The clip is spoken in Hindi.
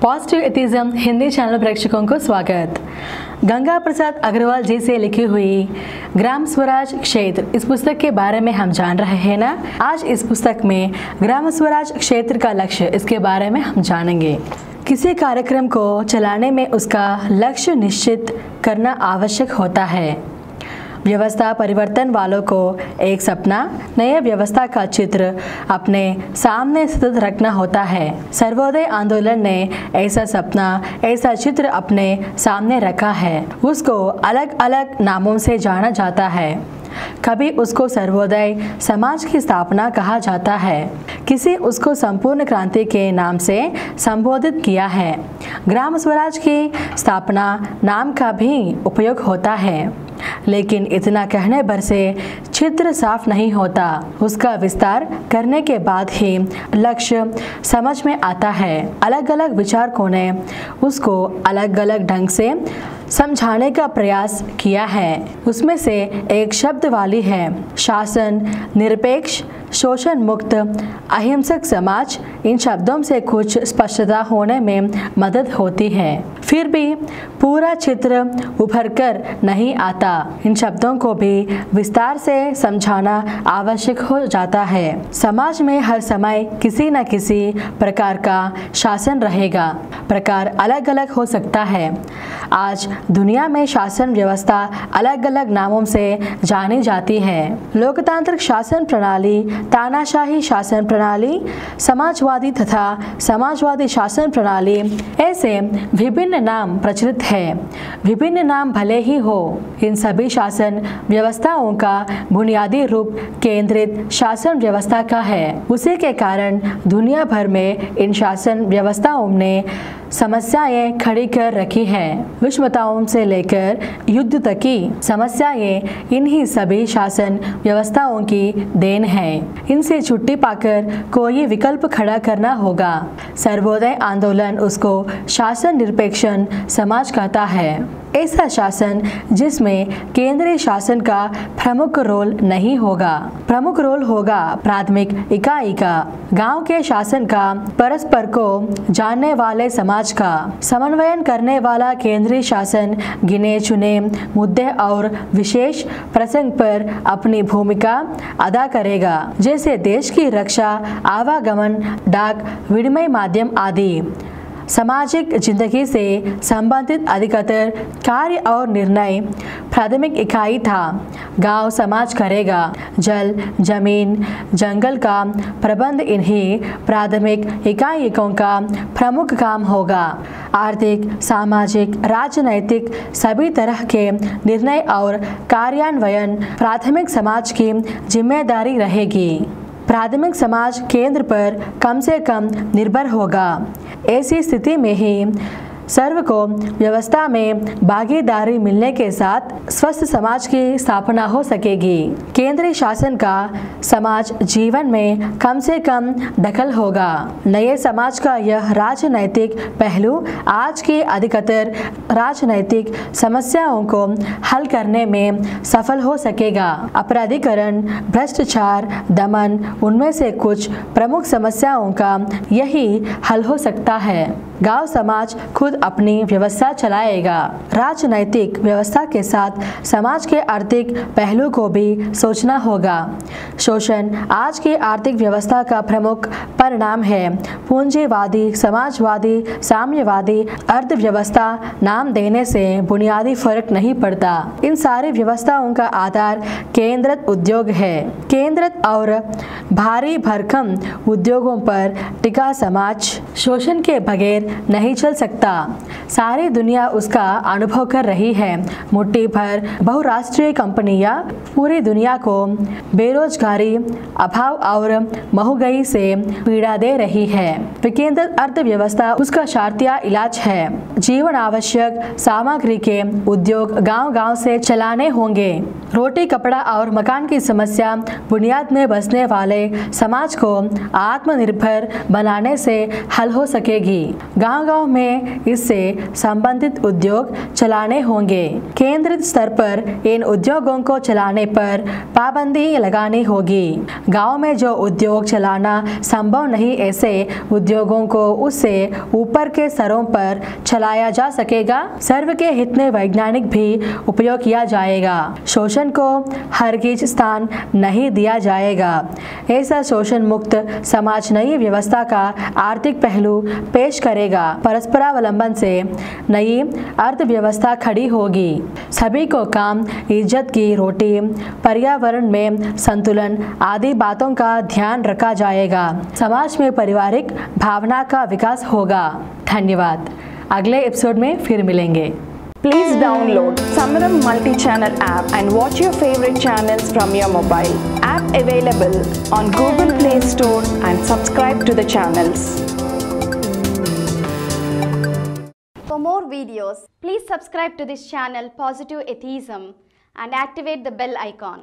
पॉजिटिव एथिज्म हिंदी चैनल प्रेक्षकों को स्वागत। गंगा प्रसाद अग्रवाल जी से लिखी हुई ग्राम स्वराज क्षेत्र इस पुस्तक के बारे में हम जान रहे हैं ना। आज इस पुस्तक में ग्राम स्वराज क्षेत्र का लक्ष्य इसके बारे में हम जानेंगे। किसी कार्यक्रम को चलाने में उसका लक्ष्य निश्चित करना आवश्यक होता है। व्यवस्था परिवर्तन वालों को एक सपना, नए व्यवस्था का चित्र अपने सामने सतत रखना होता है। सर्वोदय आंदोलन ने ऐसा सपना, ऐसा चित्र अपने सामने रखा है। उसको अलग अलग नामों से जाना जाता है। कभी उसको सर्वोदय समाज की स्थापना कहा जाता है, किसी उसको संपूर्ण क्रांति के नाम से संबोधित किया है। ग्राम स्वराज की स्थापना नाम का भी उपयोग होता है, लेकिन इतना कहने भर से चित्र साफ नहीं होता। उसका विस्तार करने के बाद ही लक्ष्य समझ में आता है। अलग अलग विचारकों ने उसको अलग अलग ढंग से समझाने का प्रयास किया है। उसमें से एक शब्द वाली है शासन, निरपेक्ष, शोषण मुक्त, अहिंसक समाज। इन शब्दों से कुछ स्पष्टता होने में मदद होती है, फिर भी पूरा चित्र उभर कर नहीं आता। इन शब्दों को भी विस्तार से समझाना आवश्यक हो जाता है। समाज में हर समय किसी न किसी प्रकार का शासन रहेगा। प्रकार अलग अलग हो सकता है। आज दुनिया में शासन व्यवस्था अलग अलग नामों से जानी जाती है। लोकतांत्रिक शासन प्रणाली, तानाशाही शासन प्रणाली, समाजवादी तथा समाजवादी शासन प्रणाली, ऐसे विभिन्न नाम प्रचलित है। विभिन्न नाम भले ही हो, इन सभी शासन व्यवस्थाओं का बुनियादी रूप केंद्रित शासन व्यवस्था का है। उसी के कारण दुनिया भर में इन शासन व्यवस्थाओं ने समस्याएं खड़ी कर रखी हैं। विषमताओं से लेकर युद्ध तक की समस्याएं इन्हीं सभी शासन व्यवस्थाओं की देन है। इनसे छुट्टी पाकर कोई विकल्प खड़ा करना होगा। सर्वोदय आंदोलन उसको शासन निरपेक्ष समाज कहता है। ऐसा शासन जिसमें केंद्रीय शासन का प्रमुख रोल नहीं होगा। प्रमुख रोल होगा प्राथमिक इकाई का, गांव के शासन का, परस्पर को जानने वाले समाज का। समन्वयन करने वाला केंद्रीय शासन गिने चुने मुद्दे और विशेष प्रसंग पर अपनी भूमिका अदा करेगा, जैसे देश की रक्षा, आवागमन, डाक विनिमय माध्यम आदि। सामाजिक जिंदगी से संबंधित अधिकतर कार्य और निर्णय प्राथमिक इकाई था गांव समाज करेगा। जल, जमीन, जंगल का प्रबंध इन्हीं प्राथमिक इकाइयों का प्रमुख काम होगा। आर्थिक, सामाजिक, राजनैतिक सभी तरह के निर्णय और कार्यान्वयन प्राथमिक समाज की जिम्मेदारी रहेगी। प्राथमिक समाज केंद्र पर कम से कम निर्भर होगा। ऐसी स्थिति में ही सर्व को व्यवस्था में भागीदारी मिलने के साथ स्वस्थ समाज की स्थापना हो सकेगी। केंद्रीय शासन का समाज जीवन में कम से कम दखल होगा। नए समाज का यह राजनैतिक पहलू आज की अधिकतर राजनैतिक समस्याओं को हल करने में सफल हो सकेगा। अपराधीकरण, भ्रष्टाचार, दमन, उनमें से कुछ प्रमुख समस्याओं का यही हल हो सकता है। गांव समाज खुद अपनी व्यवस्था चलाएगा। राजनैतिक व्यवस्था के साथ समाज के आर्थिक पहलू को भी सोचना होगा। शोषण आज की आर्थिक व्यवस्था का प्रमुख परिणाम है। पूंजीवादी, समाजवादी, साम्यवादी अर्थव्यवस्था नाम देने से बुनियादी फर्क नहीं पड़ता। इन सारी व्यवस्थाओं का आधार केंद्रित उद्योग है। केंद्रित और भारी भरकम उद्योगों पर टिका समाज शोषण के बगैर नहीं चल सकता। सारी दुनिया उसका अनुभव कर रही है। मुट्ठी भर बहुराष्ट्रीय कंपनियां पूरी दुनिया को बेरोजगारी, अभाव और महंगाई से पीड़ा दे रही है। विकेंद्रित अर्थव्यवस्था उसका शारतीय इलाज है। जीवन आवश्यक सामग्री के उद्योग गांव-गांव से चलाने होंगे। रोटी, कपड़ा और मकान की समस्या बुनियाद में बसने वाले समाज को आत्मनिर्भर बनाने से हल हो सकेगी। गांव-गांव में इससे संबंधित उद्योग चलाने होंगे। केंद्रित स्तर पर इन उद्योगों को चलाने पर पाबंदी लगानी होगी। गांव में जो उद्योग चलाना संभव नहीं, ऐसे उद्योगों को उससे ऊपर के स्तरों पर चलाया जा सकेगा। सर्व के हित में वैज्ञानिक भी उपयोग किया जाएगा। शोषण को हरगिज स्थान नहीं दिया जाएगा। ऐसा शोषण मुक्त समाज नई व्यवस्था का आर्थिक पहलू पेश करेगा। परस्परावलंबन से नई अर्थव्यवस्था खड़ी होगी। सभी को काम, इज्जत की रोटी, पर्यावरण में संतुलन आदि बातों का ध्यान रखा जाएगा। समाज में पारिवारिक भावना का विकास होगा। धन्यवाद। अगले एपिसोड में फिर मिलेंगे। Please download Samaram multi-channel app and watch your favorite channels from your mobile. App available on Google Play Store and subscribe to the channels. For more videos, please subscribe to this channel Positive Atheism and activate the bell icon.